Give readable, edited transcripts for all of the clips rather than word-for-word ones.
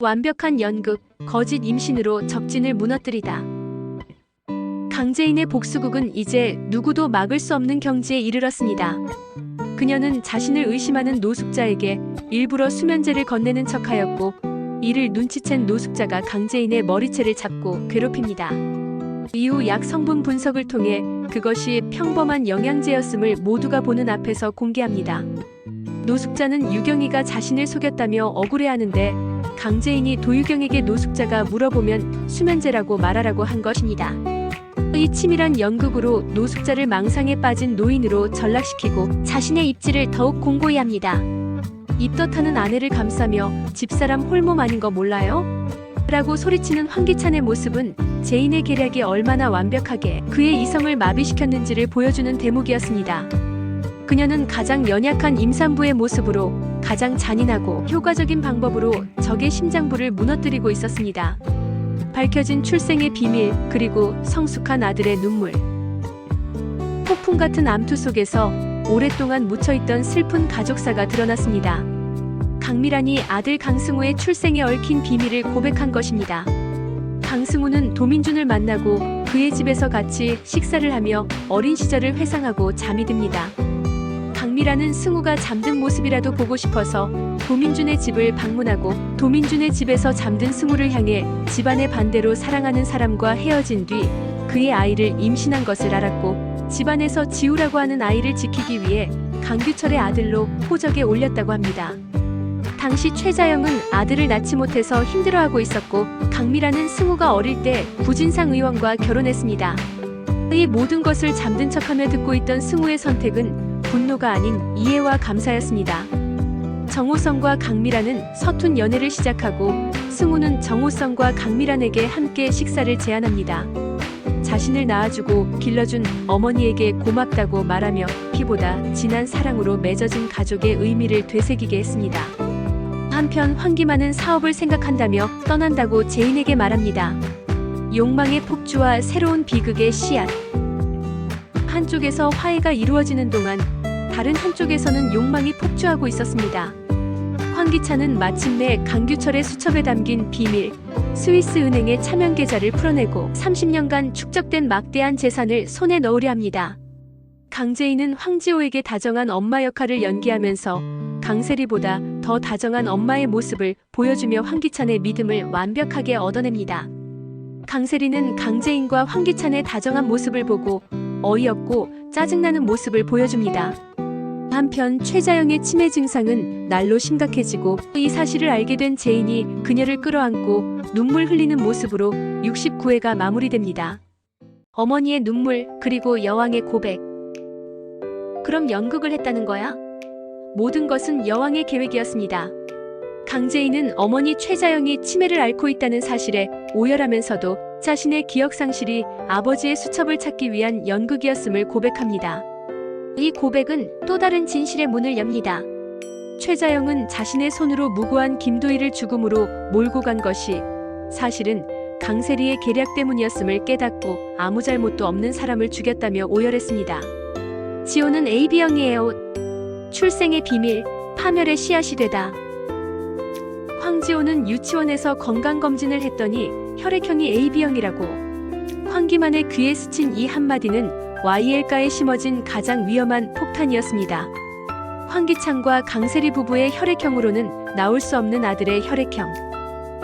완벽한 연극, 거짓 임신으로 적진을 무너뜨리다. 강재인의 복수극은 이제 누구도 막을 수 없는 경지에 이르렀습니다. 그녀는 자신을 의심하는 노숙자에게 일부러 수면제를 건네는 척하였고, 이를 눈치챈 노숙자가 강재인의 머리채를 잡고 괴롭힙니다. 이후 약 성분 분석을 통해 그것이 평범한 영양제였음을 모두가 보는 앞에서 공개합니다. 노숙자는 유경이가 자신을 속였다며 억울해하는데, 강재인이 도유경에게 노숙자가 물어보면 수면제라고 말하라고 한 것입니다. 이 치밀한 연극으로 노숙자를 망상에 빠진 노인으로 전락시키고 자신의 입지를 더욱 공고히 합니다. 입덧하는 아내를 감싸며 집사람 홀몸 아닌 거 몰라요? 라고 소리치는 황기찬의 모습은 재인의 계략이 얼마나 완벽하게 그의 이성을 마비시켰는지를 보여주는 대목이었습니다. 그녀는 가장 연약한 임산부의 모습으로 가장 잔인하고 효과적인 방법으로 적의 심장부를 무너뜨리고 있었습니다. 밝혀진 출생의 비밀, 그리고 성숙한 아들의 눈물. 폭풍 같은 암투 속에서 오랫동안 묻혀있던 슬픈 가족사가 드러났습니다. 강미란이 아들 강승우의 출생에 얽힌 비밀을 고백한 것입니다. 강승우는 도민준을 만나고 그의 집에서 같이 식사를 하며 어린 시절을 회상하고 잠이 듭니다. 강미란은 승우가 잠든 모습이라도 보고 싶어서 도민준의 집을 방문하고 도민준의 집에서 잠든 승우를 향해 집안의 반대로 사랑하는 사람과 헤어진 뒤 그의 아이를 임신한 것을 알았고, 집안에서 지우라고 하는 아이를 지키기 위해 강규철의 아들로 호적에 올렸다고 합니다. 당시 최자영은 아들을 낳지 못해서 힘들어하고 있었고, 강미란은 승우가 어릴 때 구진상 의원과 결혼했습니다. 이 모든 것을 잠든 척하며 듣고 있던 승우의 선택은 분노가 아닌 이해와 감사였습니다. 정호성과 강미란은 서툰 연애를 시작하고, 승우는 정호성과 강미란에게 함께 식사를 제안합니다. 자신을 낳아주고 길러준 어머니에게 고맙다고 말하며 피보다 진한 사랑으로 맺어진 가족의 의미를 되새기게 했습니다. 한편 황기만은 사업을 생각한다며 떠난다고 재인에게 말합니다. 욕망의 폭주와 새로운 비극의 씨앗. 한쪽에서 화해가 이루어지는 동안 다른 한쪽에서는 욕망이 폭주하고 있었습니다. 황기찬은 마침내 강규철의 수첩에 담긴 비밀, 스위스은행의 차명 계좌를 풀어내고 30년간 축적된 막대한 재산을 손에 넣으려 합니다. 강재인은 황지호에게 다정한 엄마 역할을 연기하면서 강세리보다 더 다정한 엄마의 모습을 보여주며 황기찬의 믿음을 완벽하게 얻어냅니다. 강세리는 강재인과 황기찬의 다정한 모습을 보고 어이없고 짜증나는 모습을 보여줍니다. 한편 최자영의 치매 증상은 날로 심각해지고, 이 사실을 알게 된 재인이 그녀를 끌어안고 눈물 흘리는 모습으로 69회가 마무리됩니다. 어머니의 눈물, 그리고 여왕의 고백. 그럼 연극을 했다는 거야? 모든 것은 여왕의 계획이었습니다. 강재인은 어머니 최자영이 치매를 앓고 있다는 사실에 오열하면서도 자신의 기억상실이 아버지의 수첩을 찾기 위한 연극이었음을 고백합니다. 이 고백은 또 다른 진실의 문을 엽니다. 최자영은 자신의 손으로 무고한 김도희를 죽음으로 몰고 간 것이 사실은 강세리의 계략 때문이었음을 깨닫고 아무 잘못도 없는 사람을 죽였다며 오열했습니다. 지호는 AB형이에요. 출생의 비밀, 파멸의 씨앗이 되다. 황지호는 유치원에서 건강검진을 했더니 혈액형이 AB형이라고. 황기만의 귀에 스친 이 한마디는 YL가에 심어진 가장 위험한 폭탄이었습니다. 황기찬과 강세리 부부의 혈액형으로는 나올 수 없는 아들의 혈액형.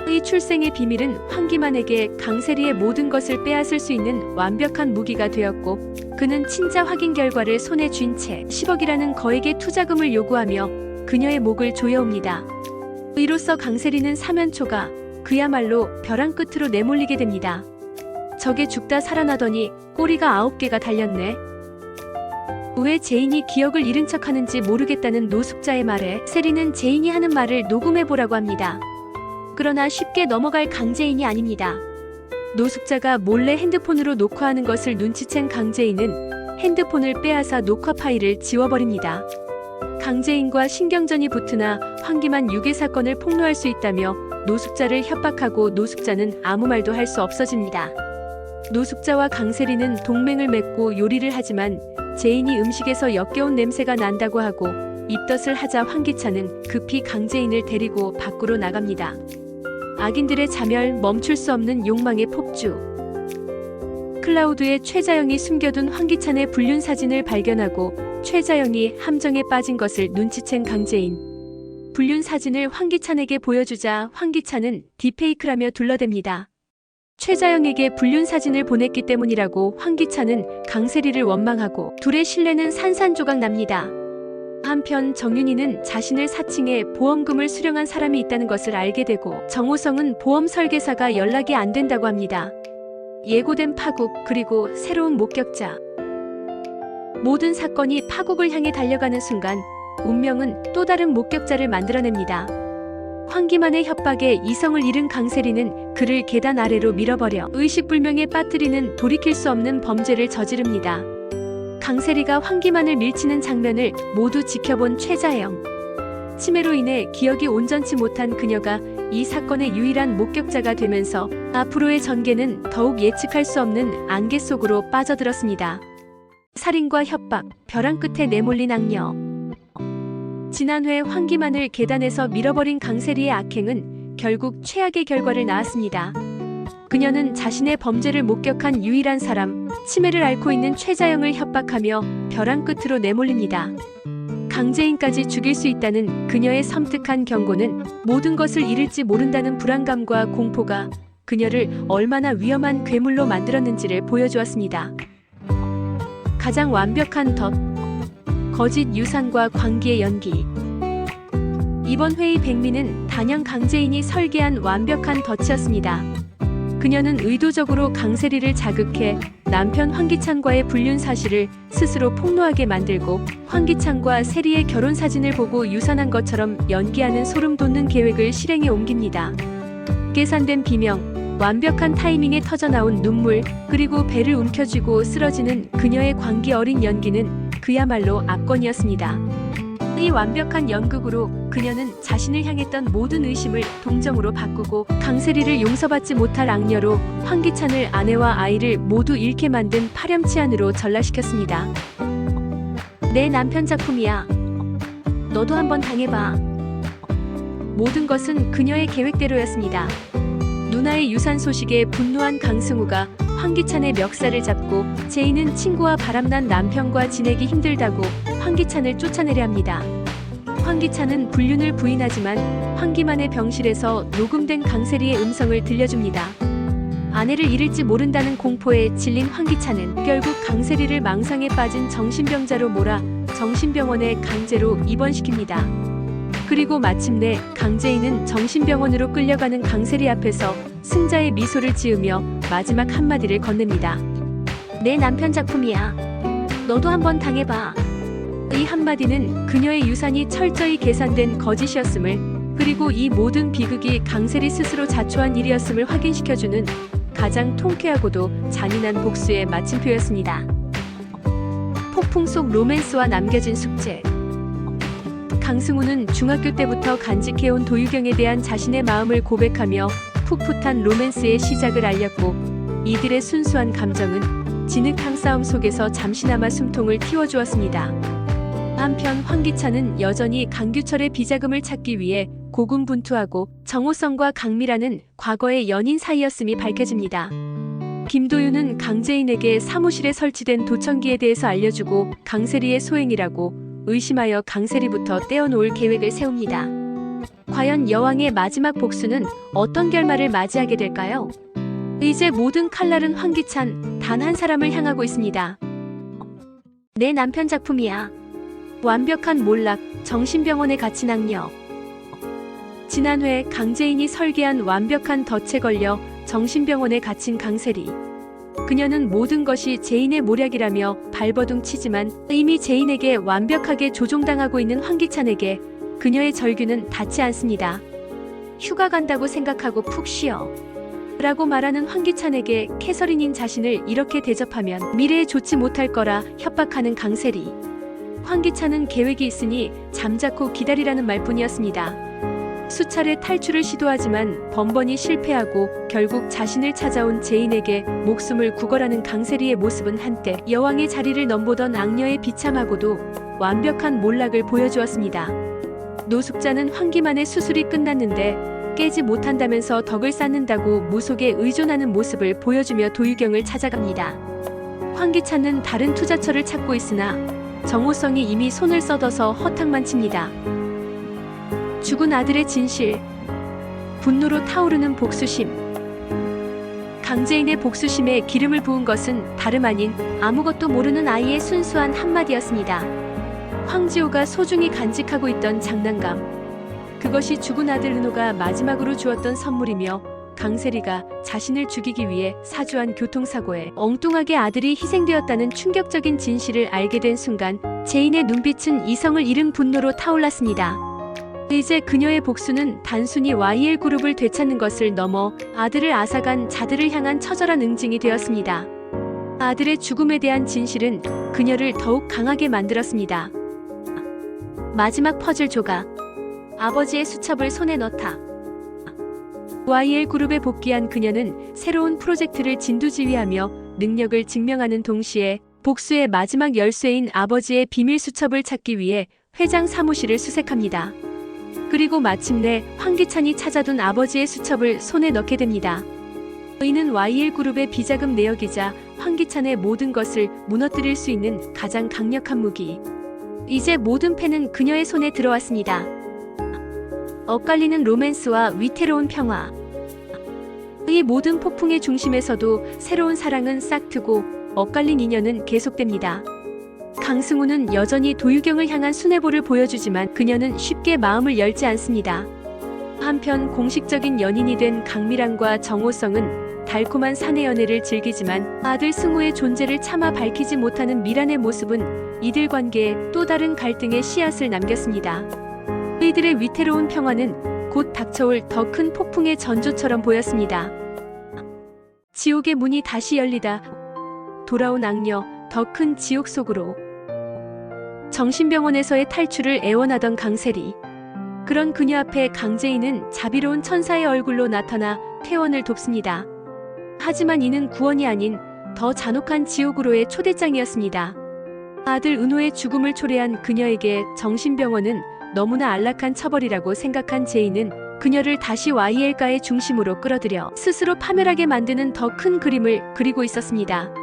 이 출생의 비밀은 황기만에게 강세리의 모든 것을 빼앗을 수 있는 완벽한 무기가 되었고, 그는 친자 확인 결과를 손에 쥔 채 10억이라는 거액의 투자금을 요구하며 그녀의 목을 조여옵니다. 이로써 강세리는 사면초가 그야말로 벼랑 끝으로 내몰리게 됩니다. 저게 죽다 살아나더니 꼬리가 9개가 달렸네. 왜 재인이 기억을 잃은 척하는지 모르겠다는 노숙자의 말에 세리는 재인이 하는 말을 녹음해보라고 합니다. 그러나 쉽게 넘어갈 강재인이 아닙니다. 노숙자가 몰래 핸드폰으로 녹화하는 것을 눈치챈 강재인은 핸드폰을 빼앗아 녹화 파일을 지워버립니다. 강재인과 신경전이 붙으나 황기만 유괴 사건을 폭로할 수 있다며 노숙자를 협박하고, 노숙자는 아무 말도 할 수 없어집니다. 노숙자와 강세리는 동맹을 맺고 요리를 하지만 재인이 음식에서 역겨운 냄새가 난다고 하고 입덧을 하자 황기찬은 급히 강재인을 데리고 밖으로 나갑니다. 악인들의 자멸, 멈출 수 없는 욕망의 폭주. 클라우드에 최자영이 숨겨둔 황기찬의 불륜 사진을 발견하고 최자영이 함정에 빠진 것을 눈치챈 강재인. 불륜 사진을 황기찬에게 보여주자 황기찬은 딥페이크라며 둘러댑니다. 최자영에게 불륜 사진을 보냈기 때문이라고 황기찬은 강세리를 원망하고 둘의 신뢰는 산산조각 납니다. 한편 정윤희는 자신을 사칭해 보험금을 수령한 사람이 있다는 것을 알게 되고 정호성은 보험 설계사가 연락이 안 된다고 합니다. 예고된 파국 그리고 새로운 목격자. 모든 사건이 파국을 향해 달려가는 순간 운명은 또 다른 목격자를 만들어냅니다. 황기만의 협박에 이성을 잃은 강세리는 그를 계단 아래로 밀어버려 의식불명에 빠뜨리는 돌이킬 수 없는 범죄를 저지릅니다. 강세리가 황기만을 밀치는 장면을 모두 지켜본 최자영. 치매로 인해 기억이 온전치 못한 그녀가 이 사건의 유일한 목격자가 되면서 앞으로의 전개는 더욱 예측할 수 없는 안개 속으로 빠져들었습니다. 살인과 협박, 벼랑 끝에 내몰린 악녀. 지난해 황기만을 계단에서 밀어버린 강세리의 악행은 결국 최악의 결과를 낳았습니다. 그녀는 자신의 범죄를 목격한 유일한 사람, 치매를 앓고 있는 최자영을 협박하며 벼랑 끝으로 내몰립니다. 강재인까지 죽일 수 있다는 그녀의 섬뜩한 경고는 모든 것을 잃을지 모른다는 불안감과 공포가 그녀를 얼마나 위험한 괴물로 만들었는지를 보여주었습니다. 가장 완벽한 덫, 거짓 유산과 광기의 연기. 이번 회의 백미는 단연 강재인이 설계한 완벽한 덫이었습니다. 그녀는 의도적으로 강세리를 자극해 남편 황기찬과의 불륜 사실을 스스로 폭로하게 만들고 황기찬과 세리의 결혼 사진을 보고 유산한 것처럼 연기하는 소름 돋는 계획을 실행에 옮깁니다. 계산된 비명, 완벽한 타이밍에 터져나온 눈물, 그리고 배를 움켜쥐고 쓰러지는 그녀의 광기 어린 연기는 그야말로 압권이었습니다. 이 완벽한 연극으로 그녀는 자신을 향했던 모든 의심을 동정으로 바꾸고 강세리를 용서받지 못할 악녀로 황기찬을 아내와 아이를 모두 잃게 만든 파렴치한으로 전락시켰습니다. 내 남편 작품이야. 너도 한번 당해봐. 모든 것은 그녀의 계획대로였습니다. 누나의 유산 소식에 분노한 강승우가 황기찬의 멱살을 잡고 제이는 친구와 바람난 남편과 지내기 힘들다고 황기찬을 쫓아내려 합니다. 황기찬은 불륜을 부인하지만 황기만의 병실에서 녹음된 강세리의 음성을 들려줍니다. 아내를 잃을지 모른다는 공포에 질린 황기찬은 결국 강세리를 망상에 빠진 정신병자로 몰아 정신병원에 강제로 입원시킵니다. 그리고 마침내 강재인은 정신병원으로 끌려가는 강세리 앞에서 승자의 미소를 지으며 마지막 한마디를 건넵니다. 내 남편 작품이야. 너도 한번 당해봐. 이 한마디는 그녀의 유산이 철저히 계산된 거짓이었음을, 그리고 이 모든 비극이 강세리 스스로 자초한 일이었음을 확인시켜주는 가장 통쾌하고도 잔인한 복수의 마침표였습니다. 폭풍 속 로맨스와 남겨진 숙제. 강승우는 중학교 때부터 간직해온 도유경에 대한 자신의 마음을 고백하며 풋풋한 로맨스의 시작을 알렸고, 이들의 순수한 감정은 진흙탕 싸움 속에서 잠시나마 숨통을 틔워주었습니다. 한편 황기찬은 여전히 강규철의 비자금을 찾기 위해 고군분투하고 정호성과 강미라는 과거의 연인 사이였음이 밝혀집니다. 김도윤은 강재인에게 사무실에 설치된 도청기에 대해서 알려주고 강세리의 소행이라고 의심하여 강세리부터 떼어놓을 계획을 세웁니다. 과연 여왕의 마지막 복수는 어떤 결말을 맞이하게 될까요? 이제 모든 칼날은 황기찬 단 한 사람을 향하고 있습니다. 내 남편 작품이야. 완벽한 몰락, 정신병원에 갇힌 악녀. 지난해 강재인이 설계한 완벽한 덫에 걸려 정신병원에 갇힌 강세리. 그녀는 모든 것이 제인의 모략이라며 발버둥 치지만 이미 제인에게 완벽하게 조종당하고 있는 황기찬에게 그녀의 절규는 닿지 않습니다. 휴가 간다고 생각하고 푹 쉬어. 라고 말하는 황기찬에게 캐서린인 자신을 이렇게 대접하면 미래에 좋지 못할 거라 협박하는 강세리. 황기찬은 계획이 있으니 잠자코 기다리라는 말뿐이었습니다. 수차례 탈출을 시도하지만 번번이 실패하고 결국 자신을 찾아온 제인에게 목숨을 구걸하는 강세리의 모습은 한때 여왕의 자리를 넘보던 악녀의 비참하고도 완벽한 몰락을 보여주었습니다. 노숙자는 황기만의 수술이 끝났는데 깨지 못한다면서 덕을 쌓는다고 무속에 의존하는 모습을 보여주며 도유경을 찾아갑니다. 황기찬은 다른 투자처를 찾고 있으나 정호성이 이미 손을 뻗어서 허탕만 칩니다. 죽은 아들의 진실, 분노로 타오르는 복수심. 강재인의 복수심에 기름을 부은 것은 다름 아닌 아무것도 모르는 아이의 순수한 한마디였습니다. 황지호가 소중히 간직하고 있던 장난감. 그것이 죽은 아들 은호가 마지막으로 주었던 선물이며 강세리가 자신을 죽이기 위해 사주한 교통사고에 엉뚱하게 아들이 희생되었다는 충격적인 진실을 알게 된 순간 재인의 눈빛은 이성을 잃은 분노로 타올랐습니다. 이제 그녀의 복수는 단순히 YL그룹을 되찾는 것을 넘어 아들을 앗아간 자들을 향한 처절한 응징이 되었습니다. 아들의 죽음에 대한 진실은 그녀를 더욱 강하게 만들었습니다. 마지막 퍼즐 조각. 아버지의 수첩을 손에 넣다. YL그룹에 복귀한 그녀는 새로운 프로젝트를 진두지휘하며 능력을 증명하는 동시에 복수의 마지막 열쇠인 아버지의 비밀 수첩을 찾기 위해 회장 사무실을 수색합니다. 그리고 마침내 황기찬이 찾아둔 아버지의 수첩을 손에 넣게 됩니다. 이는 YL그룹의 비자금 내역이자 황기찬의 모든 것을 무너뜨릴 수 있는 가장 강력한 무기. 이제 모든 패는 그녀의 손에 들어왔습니다. 엇갈리는 로맨스와 위태로운 평화. 이 모든 폭풍의 중심에서도 새로운 사랑은 싹트고 엇갈린 인연은 계속됩니다. 강승우는 여전히 도유경을 향한 순애보를 보여주지만 그녀는 쉽게 마음을 열지 않습니다. 한편 공식적인 연인이 된 강미란과 정호성은 달콤한 사내 연애를 즐기지만 아들 승우의 존재를 차마 밝히지 못하는 미란의 모습은 이들 관계에 또 다른 갈등의 씨앗을 남겼습니다. 이들의 위태로운 평화는 곧 닥쳐올 더 큰 폭풍의 전조처럼 보였습니다. 지옥의 문이 다시 열리다. 돌아온 악녀, 더 큰 지옥 속으로. 정신병원에서의 탈출을 애원하던 강세리. 그런 그녀 앞에 강재인은 자비로운 천사의 얼굴로 나타나 퇴원을 돕습니다. 하지만 이는 구원이 아닌 더 잔혹한 지옥으로의 초대장이었습니다. 아들 은호의 죽음을 초래한 그녀에게 정신병원은 너무나 안락한 처벌이라고 생각한 제인은 그녀를 다시 YL가의 중심으로 끌어들여 스스로 파멸하게 만드는 더 큰 그림을 그리고 있었습니다.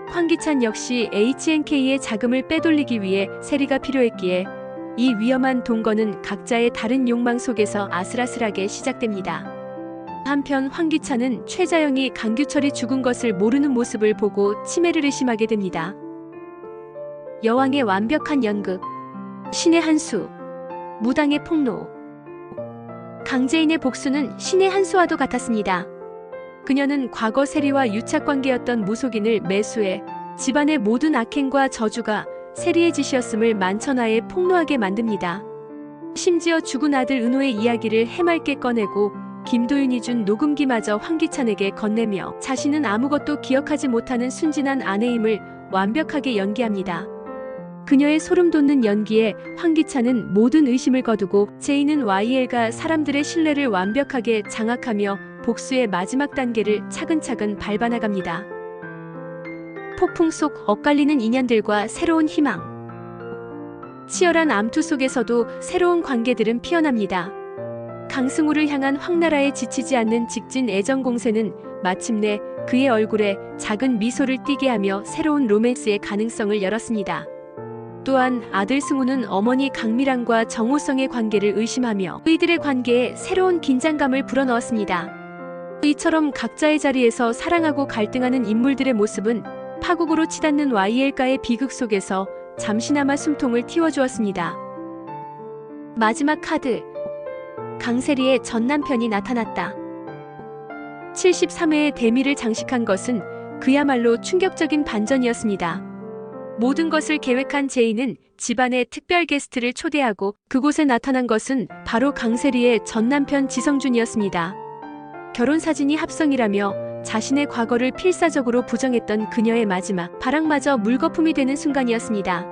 황기찬 역시 HNK의 자금을 빼돌리기 위해 세리가 필요했기에 이 위험한 동거는 각자의 다른 욕망 속에서 아슬아슬하게 시작됩니다. 한편 황기찬은 최자영이 강규철이 죽은 것을 모르는 모습을 보고 치매를 의심하게 됩니다. 여왕의 완벽한 연극, 신의 한수, 무당의 폭로. 강재인의 복수는 신의 한수와도 같았습니다. 그녀는 과거 세리와 유착관계였던 무속인을 매수해 집안의 모든 악행과 저주가 세리의 짓이었음을 만천하에 폭로하게 만듭니다. 심지어 죽은 아들 은호의 이야기를 해맑게 꺼내고 김도윤이 준 녹음기마저 황기찬에게 건네며 자신은 아무것도 기억하지 못하는 순진한 아내임을 완벽하게 연기합니다. 그녀의 소름돋는 연기에 황기찬은 모든 의심을 거두고 제인은 YL가 사람들의 신뢰를 완벽하게 장악하며 복수의 마지막 단계를 차근차근 밟아나갑니다. 폭풍 속 엇갈리는 인연들과 새로운 희망. 치열한 암투 속에서도 새로운 관계들은 피어납니다. 강승우를 향한 황나라에 지치지 않는 직진 애정 공세는 마침내 그의 얼굴에 작은 미소를 띠게 하며 새로운 로맨스의 가능성을 열었습니다. 또한 아들 승우는 어머니 강미란과 정호성의 관계를 의심하며 이들의 관계에 새로운 긴장감을 불어넣었습니다. 이처럼 각자의 자리에서 사랑하고 갈등하는 인물들의 모습은 파국으로 치닫는 YL가의 비극 속에서 잠시나마 숨통을 틔워주었습니다. 마지막 카드. 강세리의 전 남편이 나타났다. 73회의 대미를 장식한 것은 그야말로 충격적인 반전이었습니다. 모든 것을 계획한 제인은 집안에 특별 게스트를 초대하고 그곳에 나타난 것은 바로 강세리의 전 남편 지성준이었습니다. 결혼 사진이 합성이라며 자신의 과거를 필사적으로 부정했던 그녀의 마지막 발악마저 물거품이 되는 순간이었습니다.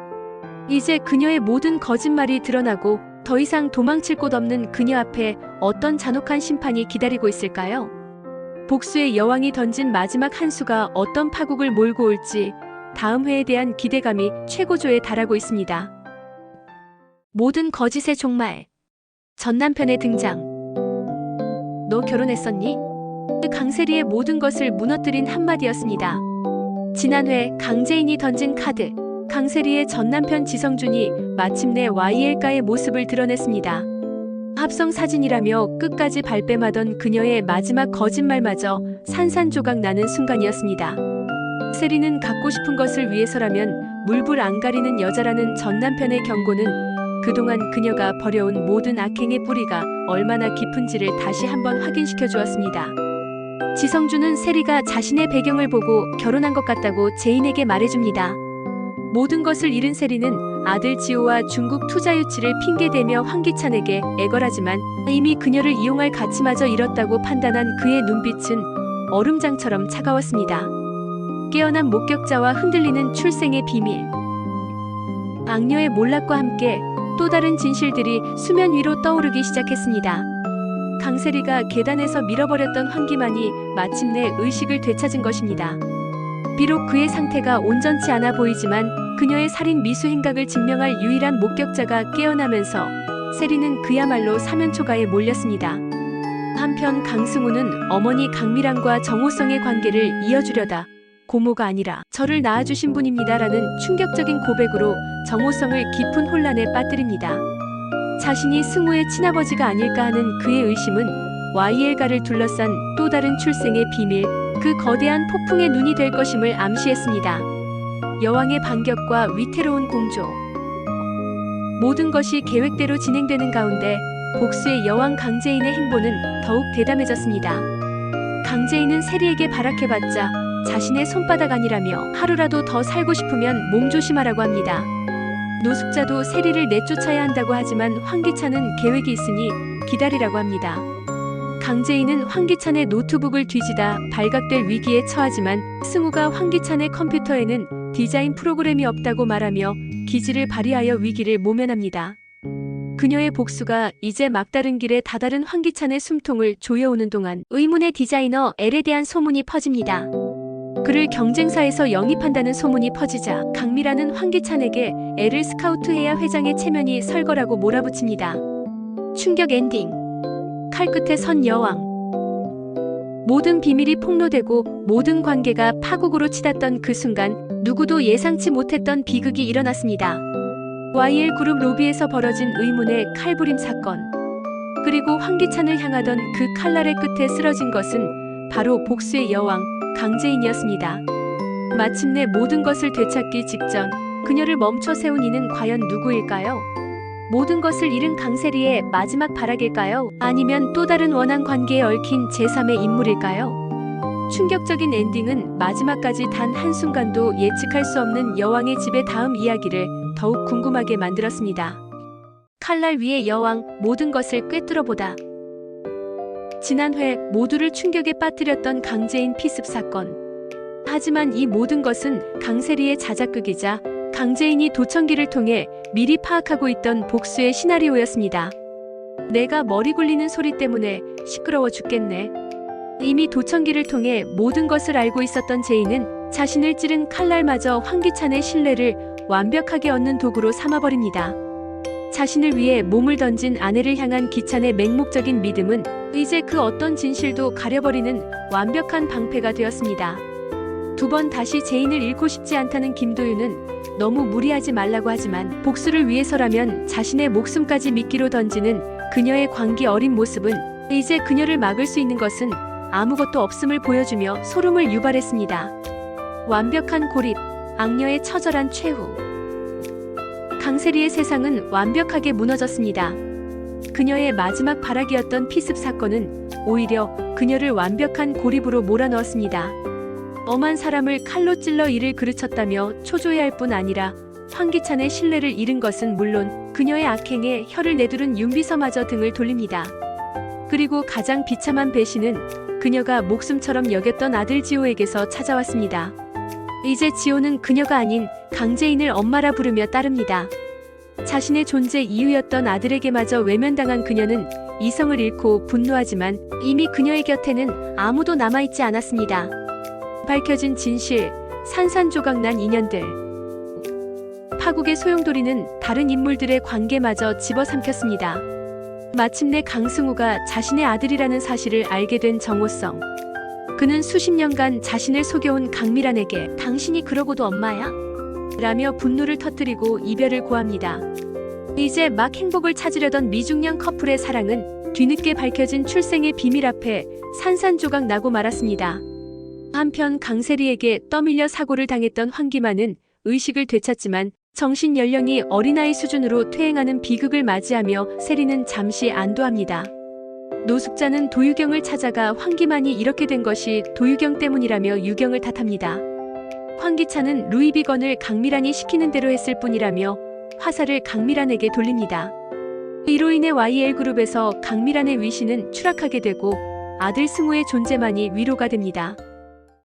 이제 그녀의 모든 거짓말이 드러나고 더 이상 도망칠 곳 없는 그녀 앞에 어떤 잔혹한 심판이 기다리고 있을까요? 복수의 여왕이 던진 마지막 한 수가 어떤 파국을 몰고 올지 다음 회에 대한 기대감이 최고조에 달하고 있습니다. 모든 거짓의 종말. 전 남편의 등장. 너 결혼했었니? 강세리의 모든 것을 무너뜨린 한마디였습니다. 지난 회 강재인이 던진 카드. 강세리의 전남편 지성준이 마침내 YL가의 모습을 드러냈습니다. 합성 사진이라며 끝까지 발뺌하던 그녀의 마지막 거짓말마저 산산조각 나는 순간이었습니다. 세리는 갖고 싶은 것을 위해서라면 물불 안 가리는 여자라는 전남편의 경고는 그동안 그녀가 벌여온 모든 악행의 뿌리가 얼마나 깊은지를 다시 한번 확인시켜 주었습니다. 지성준은 세리가 자신의 배경을 보고 결혼한 것 같다고 제인에게 말해줍니다. 모든 것을 잃은 세리는 아들 지호와 중국 투자 유치를 핑계대며 황기찬에게 애걸하지만 이미 그녀를 이용할 가치마저 잃었다고 판단한 그의 눈빛은 얼음장처럼 차가웠습니다. 깨어난 목격자와 흔들리는 출생의 비밀. 악녀의 몰락과 함께 또 다른 진실들이 수면 위로 떠오르기 시작했습니다. 강세리가 계단에서 밀어버렸던 환기만이 마침내 의식을 되찾은 것입니다. 비록 그의 상태가 온전치 않아 보이지만 그녀의 살인 미수 행각을 증명할 유일한 목격자가 깨어나면서 세리는 그야말로 사면초가에 몰렸습니다. 한편 강승우는 어머니 강미란과 정호성의 관계를 이어주려다 고모가 아니라 저를 낳아주신 분입니다라는 충격적인 고백으로 정호성을 깊은 혼란에 빠뜨립니다. 자신이 승우의 친아버지가 아닐까 하는 그의 의심은 YL가를 둘러싼 또 다른 출생의 비밀, 그 거대한 폭풍의 눈이 될 것임을 암시했습니다. 여왕의 반격과 위태로운 공조. 모든 것이 계획대로 진행되는 가운데 복수의 여왕 강재인의 행보는 더욱 대담해졌습니다. 강재인은 세리에게 발악해봤자 자신의 손바닥 아니라며 하루라도 더 살고 싶으면 몸조심하라고 합니다. 노숙자도 세리를 내쫓아야 한다고 하지만 황기찬은 계획이 있으니 기다리라고 합니다. 강재인은 황기찬의 노트북을 뒤지다 발각될 위기에 처하지만 승우가 황기찬의 컴퓨터에는 디자인 프로그램이 없다고 말하며 기지를 발휘하여 위기를 모면합니다. 그녀의 복수가 이제 막다른 길에 다다른 황기찬의 숨통을 조여오는 동안 의문의 디자이너 L에 대한 소문이 퍼집니다. 그를 경쟁사에서 영입한다는 소문이 퍼지자 강미라는 황기찬에게 L을 스카우트해야 회장의 체면이 설 거라고 몰아붙입니다. 충격 엔딩. 칼끝에 선 여왕. 모든 비밀이 폭로되고 모든 관계가 파국으로 치닫던 그 순간 누구도 예상치 못했던 비극이 일어났습니다. YL 그룹 로비에서 벌어진 의문의 칼부림 사건. 그리고 황기찬을 향하던 그 칼날의 끝에 쓰러진 것은 바로 복수의 여왕 강재인이었습니다. 마침내 모든 것을 되찾기 직전 그녀를 멈춰 세운 이는 과연 누구일까요? 모든 것을 잃은 강세리의 마지막 발악일까요? 아니면 또 다른 원한 관계에 얽힌 제3의 인물일까요? 충격적인 엔딩은 마지막까지 단 한순간도 예측할 수 없는 여왕의 집의 다음 이야기를 더욱 궁금하게 만들었습니다. 칼날 위의 여왕, 모든 것을 꿰뚫어보다. 지난 회 모두를 충격에 빠뜨렸던 강재인 피습 사건. 하지만 이 모든 것은 강세리의 자작극이자 강재인이 도청기를 통해 미리 파악하고 있던 복수의 시나리오였습니다. 내가 머리 굴리는 소리 때문에 시끄러워 죽겠네. 이미 도청기를 통해 모든 것을 알고 있었던 제인은 자신을 찌른 칼날마저 황기찬의 신뢰를 완벽하게 얻는 도구로 삼아버립니다. 자신을 위해 몸을 던진 아내를 향한 기찬의 맹목적인 믿음은 이제 그 어떤 진실도 가려버리는 완벽한 방패가 되었습니다. 두 번 다시 제인을 잃고 싶지 않다는 김도윤은 너무 무리하지 말라고 하지만 복수를 위해서라면 자신의 목숨까지 미끼로 던지는 그녀의 광기 어린 모습은 이제 그녀를 막을 수 있는 것은 아무것도 없음을 보여주며 소름을 유발했습니다. 완벽한 고립, 악녀의 처절한 최후. 강세리의 세상은 완벽하게 무너졌습니다. 그녀의 마지막 발악이었던 피습 사건은 오히려 그녀를 완벽한 고립으로 몰아넣었습니다. 엄한 사람을 칼로 찔러 이를 그르쳤다며 초조해할 뿐 아니라 황기찬의 신뢰를 잃은 것은 물론 그녀의 악행에 혀를 내두른 윤비서마저 등을 돌립니다. 그리고 가장 비참한 배신은 그녀가 목숨처럼 여겼던 아들 지호에게서 찾아왔습니다. 이제 지호는 그녀가 아닌 강재인을 엄마라 부르며 따릅니다. 자신의 존재 이유였던 아들에게마저 외면당한 그녀는 이성을 잃고 분노하지만 이미 그녀의 곁에는 아무도 남아있지 않았습니다. 밝혀진 진실, 산산조각난 인연들. 파국의 소용돌이는 다른 인물들의 관계마저 집어삼켰습니다. 마침내 강승우가 자신의 아들이라는 사실을 알게 된 정호성. 그는 수십 년간 자신을 속여온 강미란에게 당신이 그러고도 엄마야? 라며 분노를 터뜨리고 이별을 고합니다. 이제 막 행복을 찾으려던 미중년 커플의 사랑은 뒤늦게 밝혀진 출생의 비밀 앞에 산산조각 나고 말았습니다. 한편 강세리에게 떠밀려 사고를 당했던 황기만은 의식을 되찾지만 정신 연령이 어린아이 수준으로 퇴행하는 비극을 맞이하며 세리는 잠시 안도합니다. 노숙자는 도유경을 찾아가 황기만이 이렇게 된 것이 도유경 때문이라며 유경을 탓합니다. 황기찬은 루이비건을 강미란이 시키는 대로 했을 뿐이라며 화살을 강미란에게 돌립니다. 이로 인해 YL그룹에서 강미란의 위신은 추락하게 되고 아들 승우의 존재만이 위로가 됩니다.